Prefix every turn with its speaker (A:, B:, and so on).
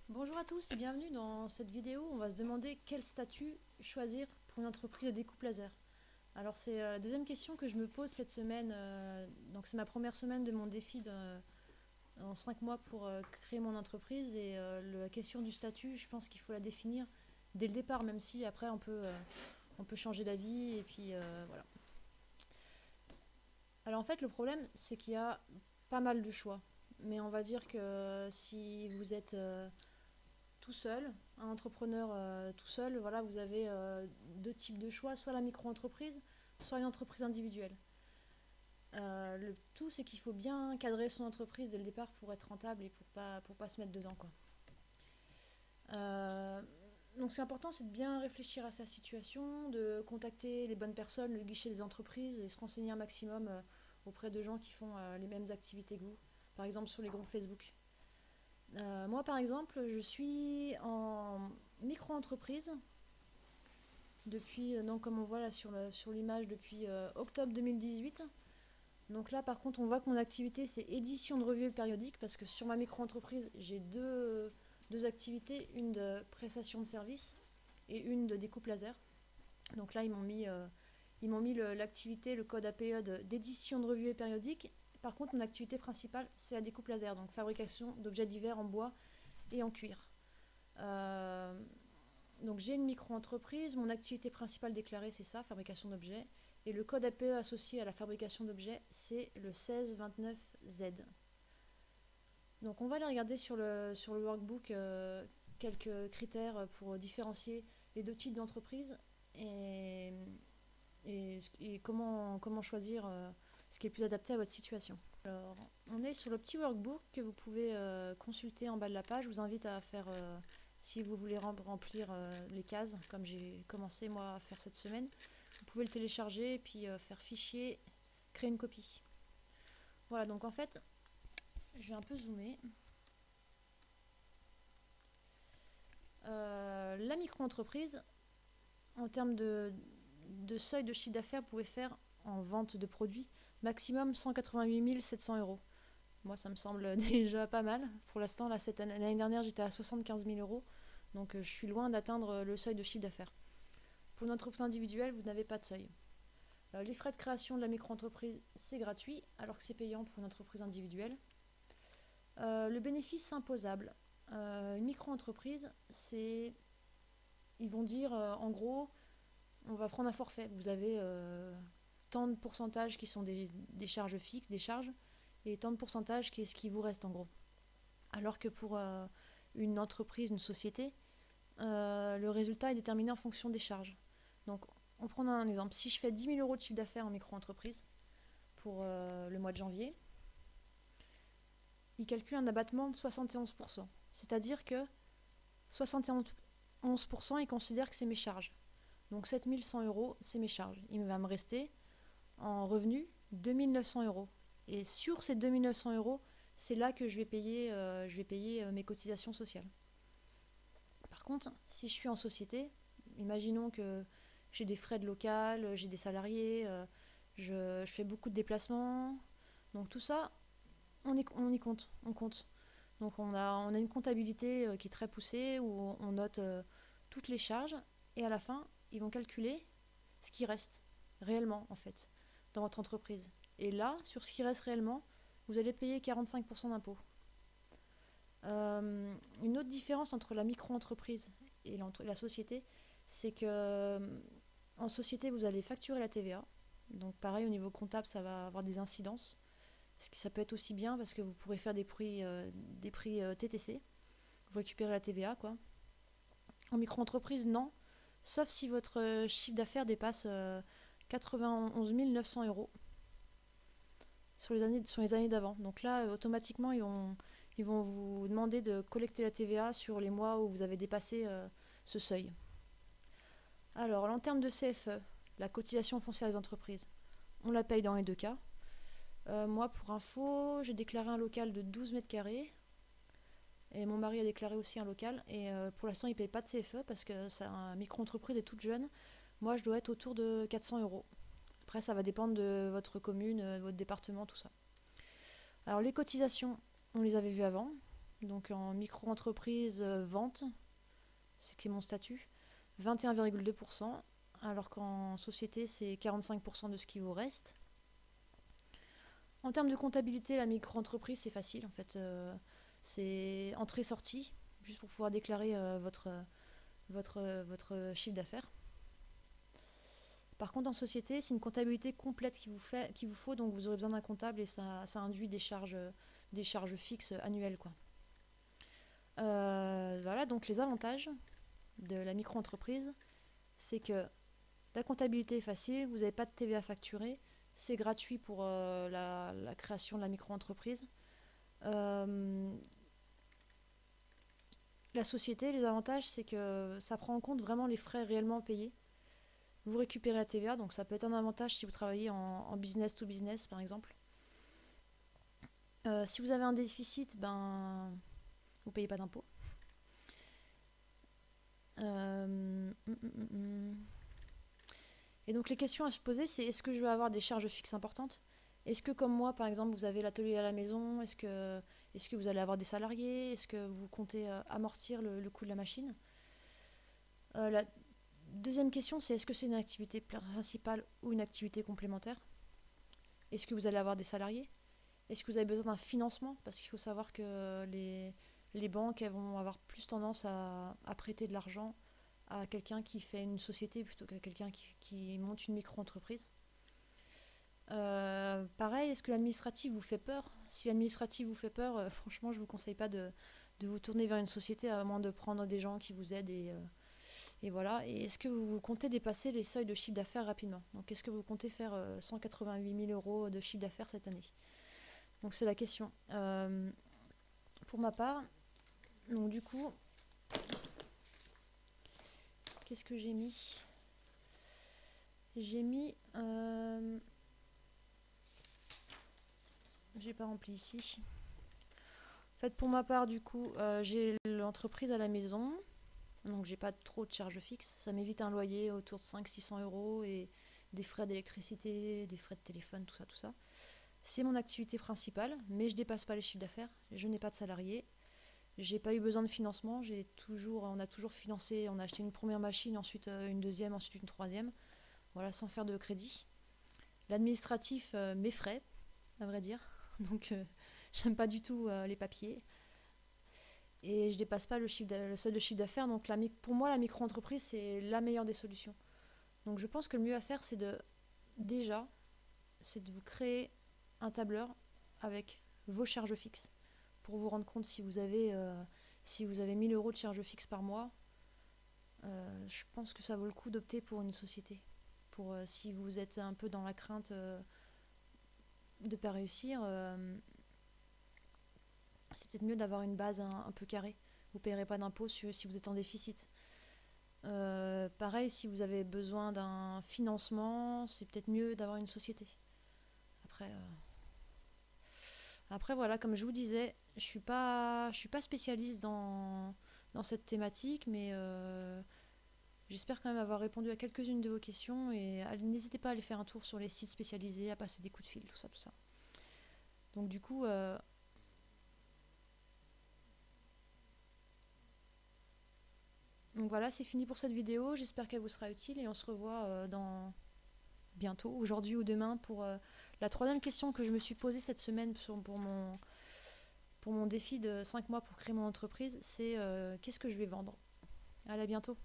A: Bonjour à tous et bienvenue dans cette vidéo. On va se demander quel statut choisir pour une entreprise de découpe laser. Alors c'est la deuxième question que je me pose cette semaine. Donc c'est ma première semaine de mon défi en 5 mois pour créer mon entreprise et la question du statut, je pense qu'il faut la définir dès le départ, même si après on peut changer d'avis et puis voilà. Alors en fait le problème c'est qu'il y a pas mal de choix. Mais on va dire que si vous êtes tout seul, un entrepreneur tout seul, voilà, vous avez deux types de choix, soit la micro-entreprise, soit une entreprise individuelle. Le tout, c'est qu'il faut bien cadrer son entreprise dès le départ pour être rentable et pour pas se mettre dedans, quoi. Euh, donc c'est important, c'est de bien réfléchir à sa situation, de contacter les bonnes personnes, le guichet des entreprises et se renseigner un maximum auprès de gens qui font les mêmes activités que vous, par exemple sur les groupes Facebook. Moi, par exemple, je suis en micro-entreprise depuis, donc, comme on voit là sur l'image, depuis octobre 2018. Donc là, par contre, on voit que mon activité, c'est édition de revues périodiques, parce que sur ma micro-entreprise, j'ai deux activités, une de prestation de service et une de découpe laser. Donc là, ils m'ont mis l'activité, le code APE d'édition de revues périodiques. Par contre, mon activité principale, c'est la découpe laser, donc fabrication d'objets divers en bois et en cuir. Euh, donc j'ai une micro-entreprise, mon activité principale déclarée c'est ça, fabrication d'objets, et le code APE associé à la fabrication d'objets c'est le 1629Z. Donc on va aller regarder sur le workbook quelques critères pour différencier les deux types d'entreprises et, et comment choisir ce qui est le plus adapté à votre situation. Alors, on est sur le petit workbook que vous pouvez consulter en bas de la page. Je vous invite à faire, si vous voulez remplir les cases, comme j'ai commencé moi à faire cette semaine, vous pouvez le télécharger et puis faire fichier, créer une copie. Voilà, donc en fait, je vais un peu zoomer. La micro-entreprise, en termes de seuil de chiffre d'affaires, vous pouvez faire en vente de produits maximum 188 700 euros. Moi, ça me semble déjà pas mal. Pour l'instant, l'année dernière, j'étais à 75 000 euros. Donc, je suis loin d'atteindre le seuil de chiffre d'affaires. Pour une entreprise individuelle, vous n'avez pas de seuil. Les frais de création de la micro-entreprise, c'est gratuit, alors que c'est payant pour une entreprise individuelle. Le bénéfice imposable. Une micro-entreprise, c'est... Ils vont dire, en gros, on va prendre un forfait. Vous avez tant de pourcentages qui sont des charges fixes, des charges, et tant de pourcentage qui est ce qui vous reste en gros. Alors que pour une entreprise, une société, le résultat est déterminé en fonction des charges. Donc, on prend un exemple. Si je fais 10 000 euros de chiffre d'affaires en micro-entreprise pour le mois de janvier, il calcule un abattement de 71%. C'est-à-dire que 71%, il considère que c'est mes charges. Donc 7 100 euros, c'est mes charges. Il va me rester en revenu 2 900 euros. Et sur ces 2 900 euros, c'est là que je vais payer mes cotisations sociales. Par contre, si je suis en société, imaginons que j'ai des frais de local, j'ai des salariés, je fais beaucoup de déplacements. Donc tout ça, on y compte, on compte. Donc on a une comptabilité qui est très poussée où on note toutes les charges et à la fin, ils vont calculer ce qui reste réellement en fait dans votre entreprise. Et là, sur ce qui reste réellement, vous allez payer 45% d'impôts. Une autre différence entre la micro-entreprise et la société, c'est que en société, vous allez facturer la TVA. Donc pareil, au niveau comptable, ça va avoir des incidences. Ça peut être aussi bien parce que vous pourrez faire des prix TTC. Vous récupérez la TVA, quoi. En micro-entreprise, non. Sauf si votre chiffre d'affaires dépasse 91 900 euros sur les années d'avant. Donc là, automatiquement, ils vont vous demander de collecter la TVA sur les mois où vous avez dépassé ce seuil. Alors, en termes de CFE, la cotisation foncière des entreprises, on la paye dans les deux cas. Moi, pour info, j'ai déclaré un local de 12 mètres carrés. Et mon mari a déclaré aussi un local. Et pour l'instant, il ne paye pas de CFE parce que sa micro-entreprise est toute jeune. Moi, je dois être autour de 400 euros. Après, ça va dépendre de votre commune, de votre département, tout ça. Alors, les cotisations, on les avait vues avant. Donc en micro-entreprise, vente, c'est qui est mon statut, 21,2%, alors qu'en société, c'est 45% de ce qui vous reste. En termes de comptabilité, la micro-entreprise, c'est facile en fait. C'est entrée-sortie, juste pour pouvoir déclarer votre chiffre d'affaires. Par contre, en société, c'est une comptabilité complète qu'il vous faut, donc vous aurez besoin d'un comptable et ça induit des charges fixes annuelles, quoi. Voilà, donc les avantages de la micro-entreprise, c'est que la comptabilité est facile, vous n'avez pas de TVA facturée, c'est gratuit pour la création de la micro-entreprise. La société, les avantages, c'est que ça prend en compte vraiment les frais réellement payés. Vous récupérez la TVA, donc ça peut être un avantage si vous travaillez en business to business, par exemple. Si vous avez un déficit, ben, vous ne payez pas d'impôt. Et donc les questions à se poser, c'est est-ce que je vais avoir des charges fixes importantes? Est-ce que comme moi, par exemple, vous avez l'atelier à la maison? Est-ce que vous allez avoir des salariés? Est-ce que vous comptez amortir le coût de la machine? La deuxième question, c'est est-ce que c'est une activité principale ou une activité complémentaire? Est-ce que vous allez avoir des salariés? Est-ce que vous avez besoin d'un financement? Parce qu'il faut savoir que les banques, elles vont avoir plus tendance à prêter de l'argent à quelqu'un qui fait une société plutôt qu'à quelqu'un qui monte une micro-entreprise. Pareil, est-ce que l'administratif vous fait peur? Si l'administratif vous fait peur, franchement, je ne vous conseille pas de vous tourner vers une société à moins de prendre des gens qui vous aident et voilà. Et est-ce que vous comptez dépasser les seuils de chiffre d'affaires rapidement? Donc, est-ce que vous comptez faire 188 000 € de chiffre d'affaires cette année? Donc, c'est la question. Pour ma part, donc du coup, qu'est-ce que j'ai mis? J'ai mis... j'ai pas rempli ici. En fait, pour ma part, du coup, j'ai l'entreprise à la maison. Donc, j'ai pas trop de charges fixes. Ça m'évite un loyer autour de 500-600 € et des frais d'électricité, des frais de téléphone, tout ça, tout ça. C'est mon activité principale, mais je dépasse pas les chiffres d'affaires. Je n'ai pas de salariés. J'ai pas eu besoin de financement. On a toujours financé. On a acheté une première machine, ensuite une deuxième, ensuite une troisième. Voilà, sans faire de crédit. L'administratif m'effraie, à vrai dire. Donc, j'aime pas du tout les papiers. Et je dépasse pas le seuil de chiffre d'affaires. Donc, pour moi, la micro-entreprise, c'est la meilleure des solutions. Donc, je pense que le mieux à faire, c'est de vous créer un tableur avec vos charges fixes pour vous rendre compte si vous avez 1000 € de charges fixes par mois. Je pense que ça vaut le coup d'opter pour une société. Si vous êtes un peu dans la crainte de ne pas réussir, c'est peut-être mieux d'avoir une base un peu carrée. Vous ne payerez pas d'impôts si vous êtes en déficit. Pareil, si vous avez besoin d'un financement, c'est peut-être mieux d'avoir une société. Après voilà, comme je vous disais, je suis pas spécialiste dans cette thématique, mais j'espère quand même avoir répondu à quelques-unes de vos questions et n'hésitez pas à aller faire un tour sur les sites spécialisés, à passer des coups de fil, tout ça, tout ça. Donc du coup, donc voilà, c'est fini pour cette vidéo. J'espère qu'elle vous sera utile et on se revoit dans bientôt, aujourd'hui ou demain, pour la troisième question que je me suis posée cette semaine pour mon défi de 5 mois pour créer mon entreprise, c'est qu'est-ce que je vais vendre? Allez, à bientôt.